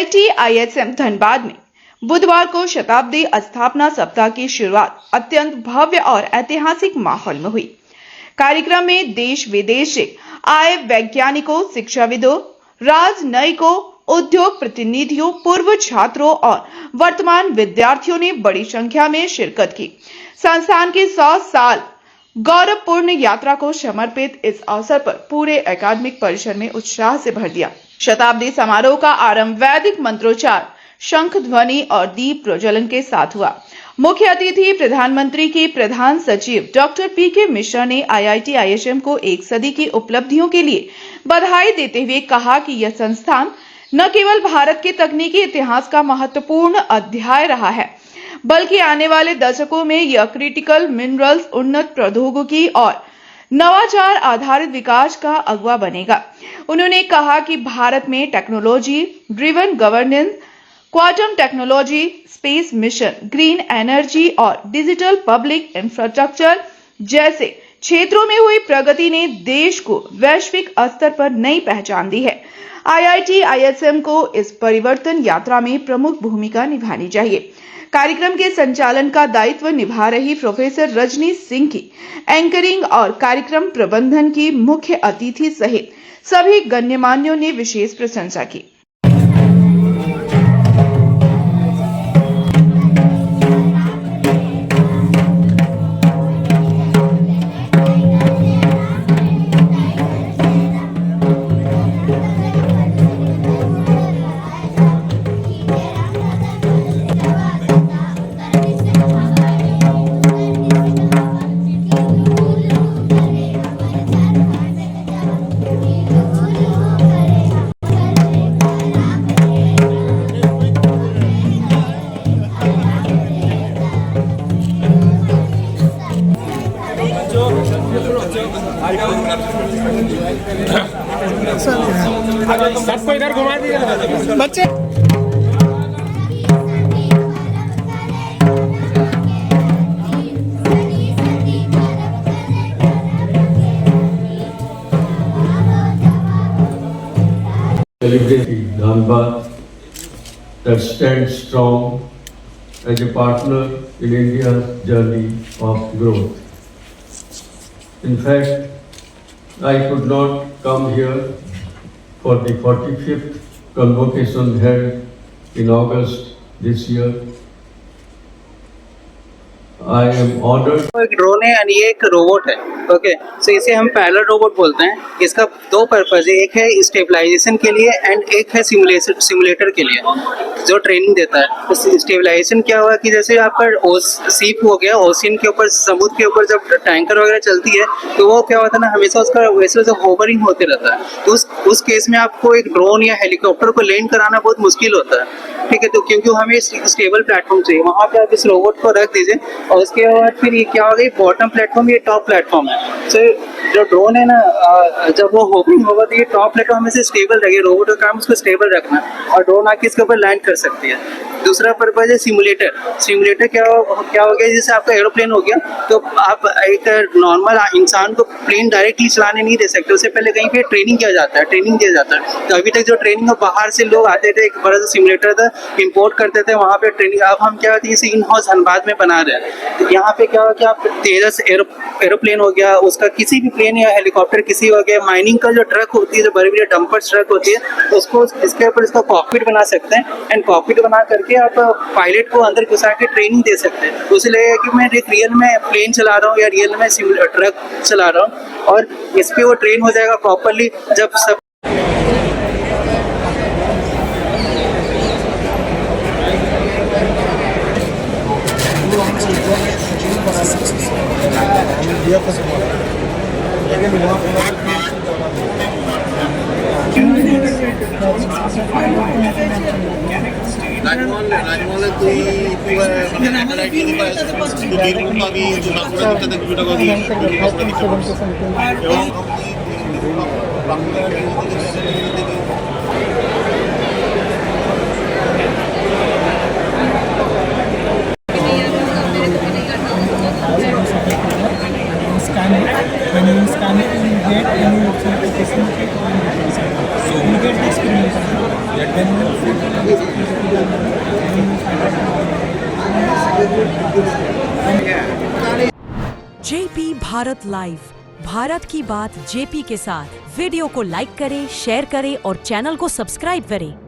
IIT ISM Dhanbad में बुधवार को शताब्दी स्थापना सप्ताह की शुरुआत अत्यंत भव्य और ऐतिहासिक माहौल में हुई। कार्यक्रम में देश विदेश से आए वैज्ञानिकों, शिक्षाविदों, राजनयिकों, उद्योग प्रतिनिधियों, पूर्व छात्रों और वर्तमान विद्यार्थियों ने बड़ी संख्या में शिरकत की। संस्थान की 100 साल गौरवपूर्ण यात्रा को समर्पित इस अवसर पर पूरे अकादमिक परिसर में उत्साह से भर दिया। शताब्दी समारोह का आरंभ वैदिक मंत्रोच्चार, शंख ध्वनि और दीप प्रज्वलन के साथ हुआ। मुख्य अतिथि प्रधानमंत्री के प्रधान सचिव डॉक्टर PK मिश्रा ने IIT ISM को एक सदी की उपलब्धियों के लिए बधाई देते हुए कहा कि यह संस्थान न केवल भारत के तकनीकी इतिहास का महत्वपूर्ण अध्याय रहा है, बल्कि आने वाले दशकों में यह क्रिटिकल मिनरल्स, उन्नत प्रौद्योगिकी और नवाचार आधारित विकास का अगुवा बनेगा। उन्होंने कहा कि भारत में technology driven governance, quantum technology, space mission, green energy और डिजिटल पब्लिक इंफ्रास्ट्रक्चर जैसे क्षेत्रों में हुई प्रगति ने देश को वैश्विक स्तर पर नई पहचान दी है। IIT ISM को इस परिवर्तन यात्रा में प्रमुख भूमिका निभानी चाहिए। कार्यक्रम के संचालन का दायित्व निभा रही प्रोफेसर रजनी सिंह की एंकरिंग और कार्यक्रम प्रबंधन की मुख्य अतिथि सहित सभी गण्यमान्यों ने विशेष प्रशंसा की। सबको इधर घुमा दीजिए बच्चे। Celebrating Dhanbad that stands strong as a partner in India's journey of growth. In fact, I could not come here for the 45th convocation held in August this year. I am honored. एक drone है यानी ये एक robot है। Okay, सो इसे हम parallel robot बोलते हैं। इसका दो पर्पज है, एक है स्टेबलाइजेशन के लिए एंड एक है सिमुलेटर के लिए जो ट्रेनिंग देता है। तो स्टेबलाइजेशन क्या हुआ कि जैसे आपका सीप हो गया, ओशियन के ऊपर, समुद्र के ऊपर जब टैंकर वगैरह चलती है तो वो क्या होता है ना, हमेशा उसका वैसे होवरिंग होते रहता है। तो उस केस में आपको एक ड्रोन या हेलीकॉप्टर को लैंड कराना बहुत मुश्किल होता है। ठीक है, तो क्योंकि हमें स्टेबल प्लेटफॉर्म चाहिए, वहाँ पे आप इस रोबोट को रख दीजिए और उसके बाद फिर ये क्या होगा, बॉटम प्लेटफॉर्म, ये टॉप प्लेटफॉर्म है। सो जो ड्रोन है ना, जब वो होविंग होगा तो ये टॉप प्लेटफॉर्म में से स्टेबल रहेगी। रोबोट का काम उसको स्टेबल रखना और ड्रोन आके इसके ऊपर लैंड कर सकती है। दूसरा पर्पज है सिमुलेटर। सिमुलेटर क्या हो गया, जैसे आपका एरोप्लेन हो गया तो आप एक नॉर्मल इंसान को प्लेन डायरेक्टली चलाने नहीं दे सकते, उससे पहले कहीं पे ट्रेनिंग किया जाता है, ट्रेनिंग दिया जाता है। तो अभी तक जो ट्रेनिंग है बाहर से लोग आते थे, एक बड़ा सा सिमुलेटर था, इंपोर्ट करते थे, वहाँ पे ट्रेनिंग। अब हम क्या होती है, इसे इन हाउस धनबाद में बना रहे हैं। तो यहाँ पे क्या हो कि आप तेजस एरोप्लेन हो गया, उसका किसी भी प्लेन या हेलीकॉप्टर किसी हो गया, माइनिंग का जो ट्रक होती है, जो बड़ी बड़ी डंपर ट्रक होती है, उसको इसके ऊपर इसका कॉकपिट बना सकते हैं एंड कॉकपिट बना करके आप पायलट को अंदर घुसा के ट्रेनिंग दे सकते हैं। तो इसलिए कि मैं एक रियल में प्लेन चला रहा हूँ या रियल में ट्रक चला रहा हूँ और इस पे वो ट्रेन हो जाएगा प्रॉपरली। जब सब राजमहल when you scan it, you get any certification, so you get the experience. When you JP Bharat live, Bharat की बात जेपी के साथ। वीडियो को लाइक करें, शेयर करें और चैनल को सब्सक्राइब करें।